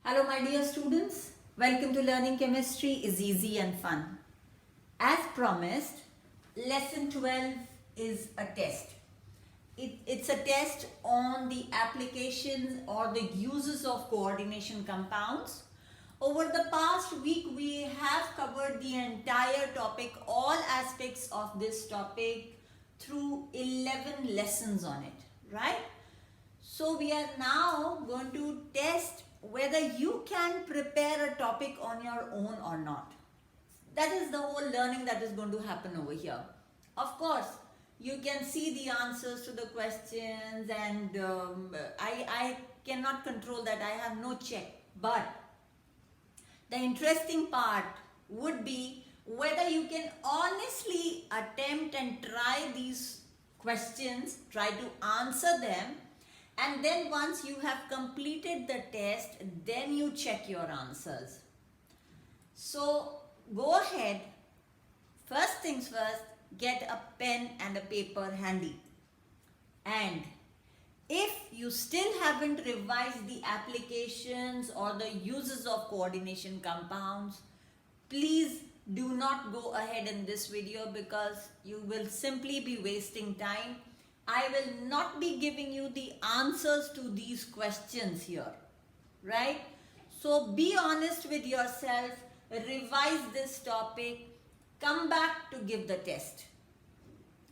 Hello my dear students, welcome to Learning Chemistry is Easy and Fun. As promised, lesson 12 is a test. It's a test on the applications or the uses of coordination compounds. Over the past week, we have covered the entire topic, all aspects of this topic through 11 lessons on it, right? So we are now going to test whether you can prepare a topic on your own or not. That is the whole learning that is going to happen over here. Of course, you can see the answers to the questions and I cannot control that. I have no check. But the interesting part would be whether you can honestly attempt and try these questions, try to answer them, and then once you have completed the test, then you check your answers. So go ahead, first things first, get a pen and a paper handy. And if you still haven't revised the applications or the uses of coordination compounds, please do not go ahead in this video because you will simply be wasting time. I will not be giving you the answers to these questions here, right? So be honest with yourself, revise this topic, come back to give the test.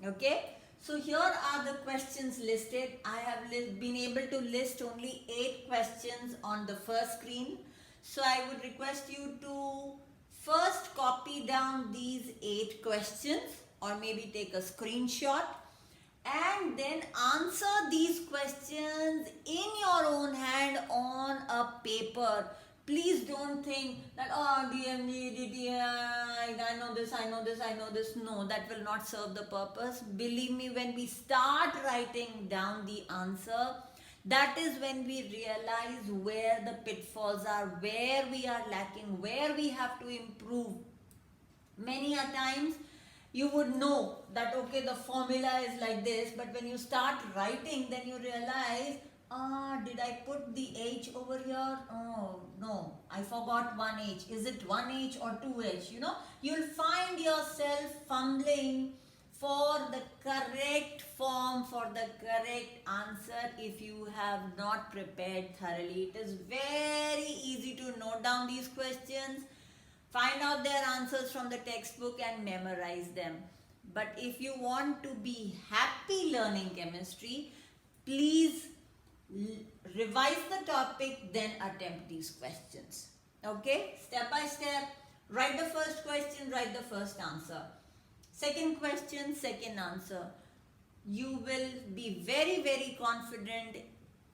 Okay? So here are the questions listed. I have been able to list only 8 questions on the first screen. So I would request you to first copy down these 8 questions or maybe take a screenshot and then answer these questions in your own hand on a paper. Please don't think that, oh, DMG, DTI, I know this. No, that will not serve the purpose. Believe me, when we start writing down the answer, that is when we realize where the pitfalls are, where we are lacking, where we have to improve. Many a times, you would know that, okay, the formula is like this, but when you start writing, then you realize, did I put the H over here? Oh, no, I forgot one H. Is it one H or two H? You know, you'll find yourself fumbling for the correct form, for the correct answer if you have not prepared thoroughly. It is very easy to note down these questions, find out their answers from the textbook and memorize them. But if you want to be happy learning chemistry, please revise the topic, then attempt these questions. Okay, step by step, write the first question, write the first answer. Second question, second answer. You will be very, very confident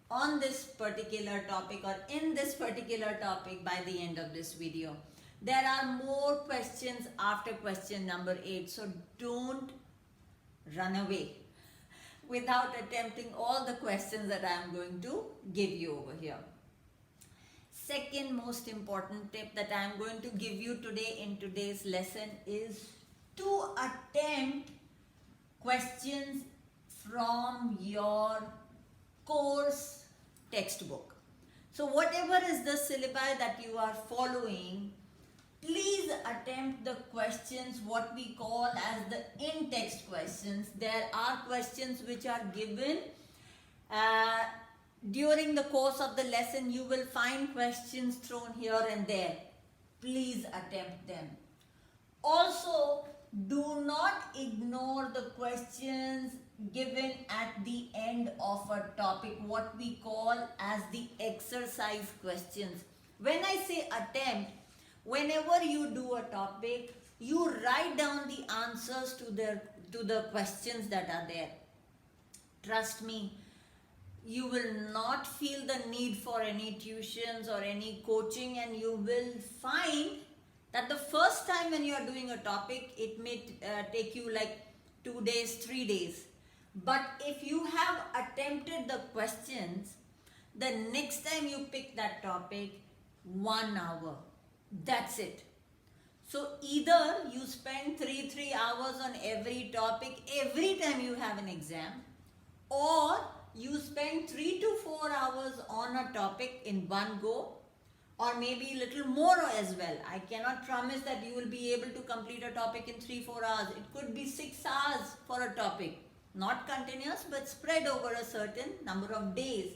on this particular topic or in this particular topic by the end of this video. There are more questions after question number 8, so don't run away without attempting all the questions that I am going to give you over here. Second most important tip that I am going to give you today in today's lesson is to attempt questions from your course textbook. So whatever is the syllabi that you are following, please attempt the questions what we call as the in-text questions. There are questions which are given during the course of the lesson. You will find questions thrown here and there. Please attempt them. Also, do not ignore the questions given at the end of a topic, what we call as the exercise questions. When I say attempt, whenever you do a topic, you write down the answers to the questions that are there. Trust me, you will not feel the need for any tuitions or any coaching, and you will find that the first time when you are doing a topic, it may take you like 2 days, 3 days. But if you have attempted the questions, the next time you pick that topic, 1 hour. That's it. So either you spend 3 hours on every topic every time you have an exam, or you spend 3 to 4 hours on a topic in one go, or maybe a little more as well. I cannot promise that you will be able to complete a topic in 3-4 hours. It could be 6 hours for a topic, not continuous but spread over a certain number of days.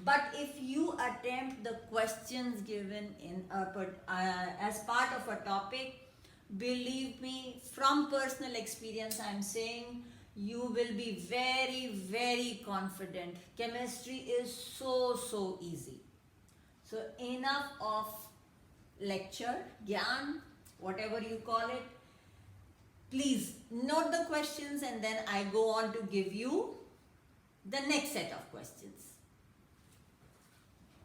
But if you attempt the questions given in as part of a topic, believe me, from personal experience I am saying, you will be very, very confident. Chemistry is so easy. So enough of lecture, gyan, whatever you call it. Please note the questions and then I go on to give you the next set of questions.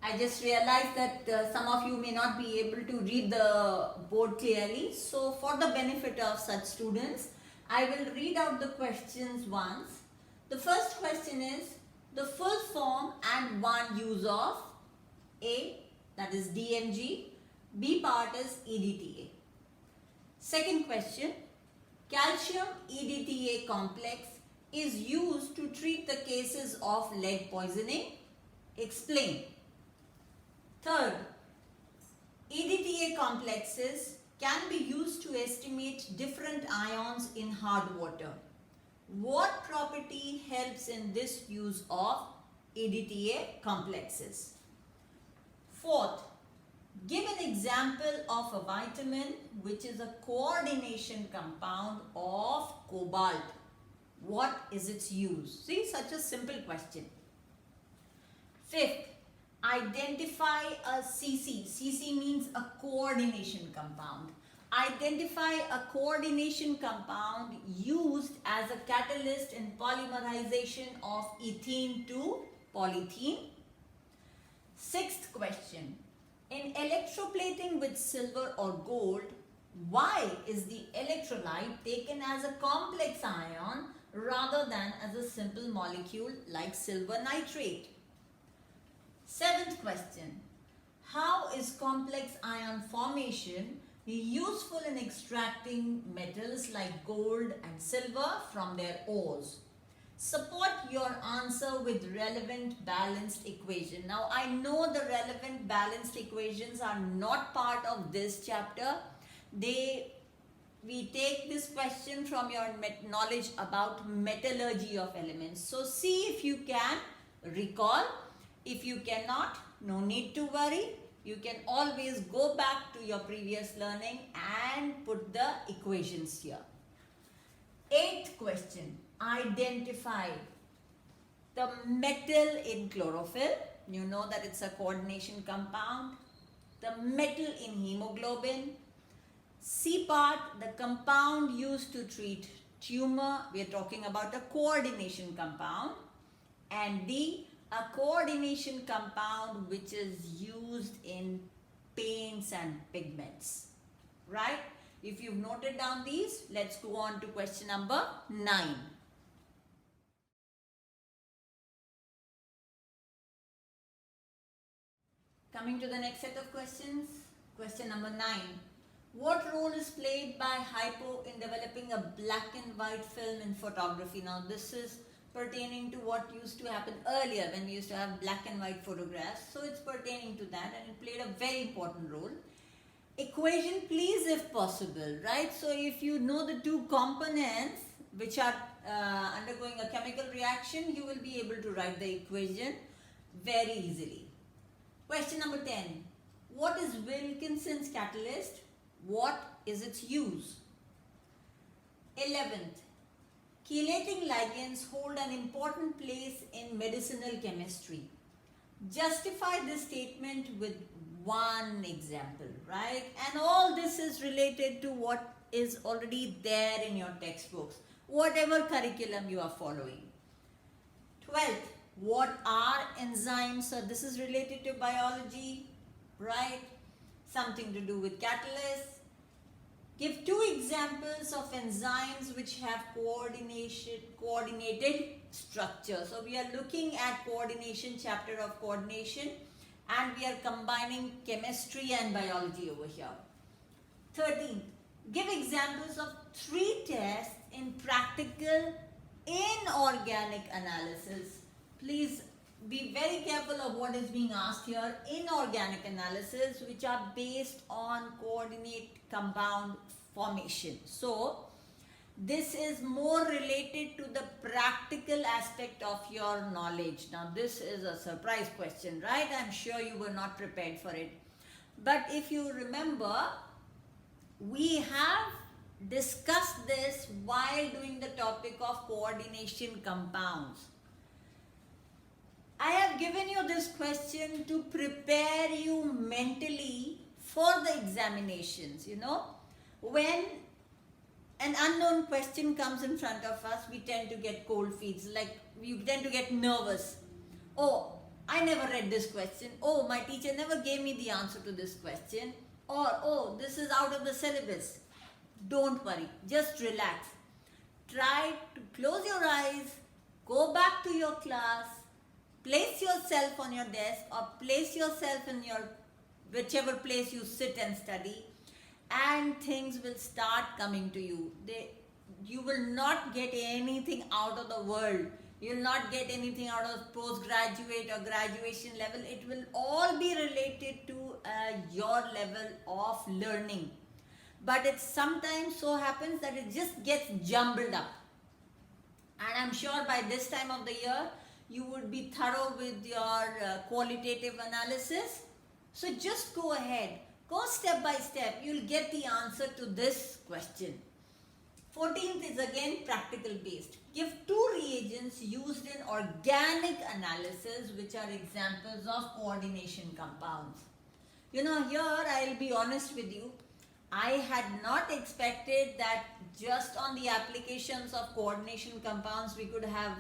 I just realized that some of you may not be able to read the board clearly. So for the benefit of such students, I will read out the questions once. The first question is the full form and one use of A, that is DMG, B part is EDTA. Second question, calcium EDTA complex is used to treat the cases of lead poisoning. Explain. Third, EDTA complexes can be used to estimate different ions in hard water. What property helps in this use of EDTA complexes? Fourth, give an example of a vitamin which is a coordination compound of cobalt. What is its use? See, such a simple question. Fifth, identify a CC. CC means a coordination compound. Identify a coordination compound used as a catalyst in polymerization of ethene to polythene. Sixth question. In electroplating with silver or gold, why is the electrolyte taken as a complex ion rather than as a simple molecule like silver nitrate? Seventh question. How is complex ion formation useful in extracting metals like gold and silver from their ores? Support your answer with relevant balanced equation. Now I know the relevant balanced equations are not part of this chapter. We take this question from your knowledge about metallurgy of elements. So see if you can recall. If you cannot, no need to worry. You can always go back to your previous learning and put the equations here. Eighth question. Identify the metal in chlorophyll. You know that it's a coordination compound. The metal in hemoglobin. C part, the compound used to treat tumor. We are talking about a coordination compound. And D, a coordination compound which is used in paints and pigments. Right? If you've noted down these, let's go on to question number 9. Coming to the next set of questions. Question number 9. What role is played by hypo in developing a black and white film in photography? Now this is pertaining to what used to happen earlier when we used to have black and white photographs. So it's pertaining to that and it played a very important role. Equation please if possible, right? So if you know the two components which are undergoing a chemical reaction, you will be able to write the equation very easily. Question number 10. What is Wilkinson's catalyst? What is its use? 11th. Chelating ligands hold an important place in medicinal chemistry. Justify this statement with one example, right? And all this is related to what is already there in your textbooks, whatever curriculum you are following. 12th, what are enzymes? So this is related to biology, right? Something to do with catalysts. Give two examples of enzymes which have coordinated structure. So we are looking at coordination, chapter of coordination, and we are combining chemistry and biology over here. 13th, give examples of 3 tests in practical inorganic analysis. Please be very careful of what is being asked here. Inorganic analysis, which are based on coordinate compound formation. So this is more related to the practical aspect of your knowledge. Now this is a surprise question, right? I'm sure you were not prepared for it. But if you remember, we have discussed this while doing the topic of coordination compounds. I have given you this question to prepare you mentally for the examinations. You know, when an unknown question comes in front of us, we tend to get cold feet, like we tend to get nervous. Oh, I never read this question. Oh, my teacher never gave me the answer to this question. Or, oh, this is out of the syllabus. Don't worry, just relax. Try to close your eyes, go back to your class, place yourself on your desk or place yourself in your whichever place you sit and study, and things will start coming to you. You will not get anything out of the world. You will not get anything out of postgraduate or graduation level. It will all be related to your level of learning. But it sometimes so happens that it just gets jumbled up. And I'm sure by this time of the year, you would be thorough with your qualitative analysis. So just go ahead. Go step by step. You'll get the answer to this question. 14th is again practical based. Give 2 reagents used in organic analysis which are examples of coordination compounds. You know, here I'll be honest with you. I had not expected that just on the applications of coordination compounds we could have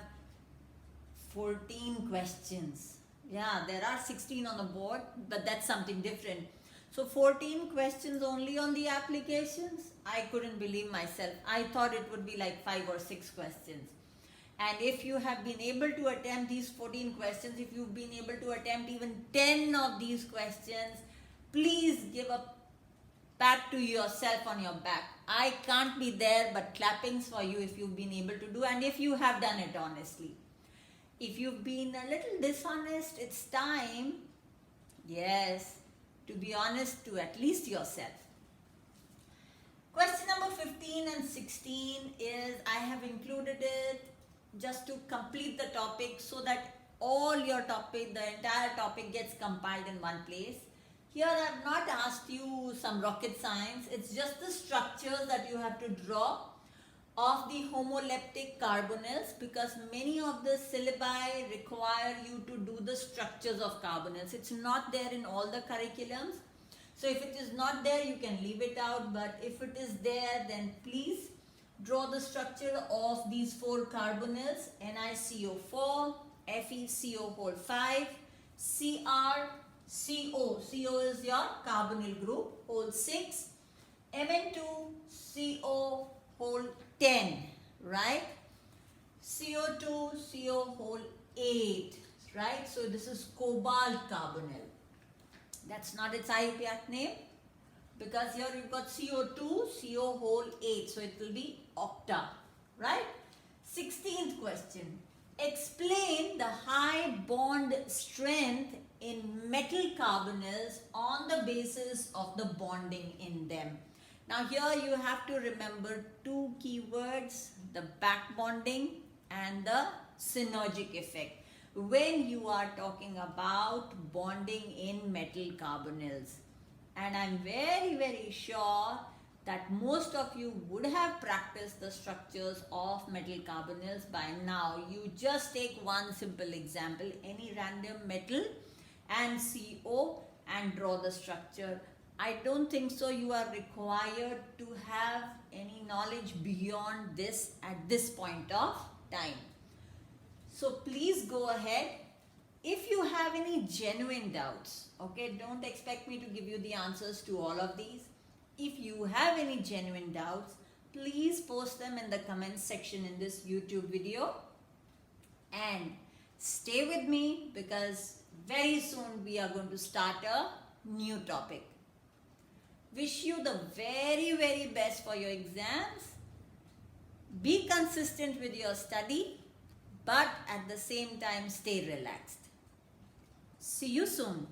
14 questions. Yeah, there are 16 on the board, but that's something different. So 14 questions only on the applications? I couldn't believe myself. I thought it would be like 5 or 6 questions. And if you have been able to attempt these 14 questions, if you've been able to attempt even 10 of these questions, please give a pat to yourself on your back. I can't be there, but clappings for you if you've been able to do, and if you have done it honestly. If you've been a little dishonest, it's time, yes, to be honest to at least yourself. Question number 15 and 16 is, I have included it just to complete the topic so that all your topic, the entire topic gets compiled in one place. Here I have not asked you some rocket science, it's just the structures that you have to draw of the homoleptic carbonyls, because many of the syllabi require you to do the structures of carbonyls. It's not there in all the curriculums. So if it is not there, you can leave it out, but if it is there, then please draw the structure of these 4 carbonyls: NiCO4, FeCO5, Cr, CO. CO is your carbonyl group, whole 6, Mn2, CO, whole 10, right? CO2, CO, whole 8, right? So this is cobalt carbonyl. That's not its IUPAC name, because here you've got CO2, CO, whole 8. So it will be octa, right? 16th question. Explain the high bond strength in metal carbonyls on the basis of the bonding in them. Now here you have to remember 2 keywords, the back bonding and the synergic effect, when you are talking about bonding in metal carbonyls. And I'm very, very sure that most of you would have practiced the structures of metal carbonyls by now. You just take one simple example, any random metal and CO, and draw the structure. I don't think so you are required to have any knowledge beyond this at this point of time. So please go ahead. If you have any genuine doubts, okay, don't expect me to give you the answers to all of these. If you have any genuine doubts, please post them in the comments section in this YouTube video. And stay with me, because very soon we are going to start a new topic. Wish you the very, very best for your exams. Be consistent with your study, but at the same time stay relaxed. See you soon.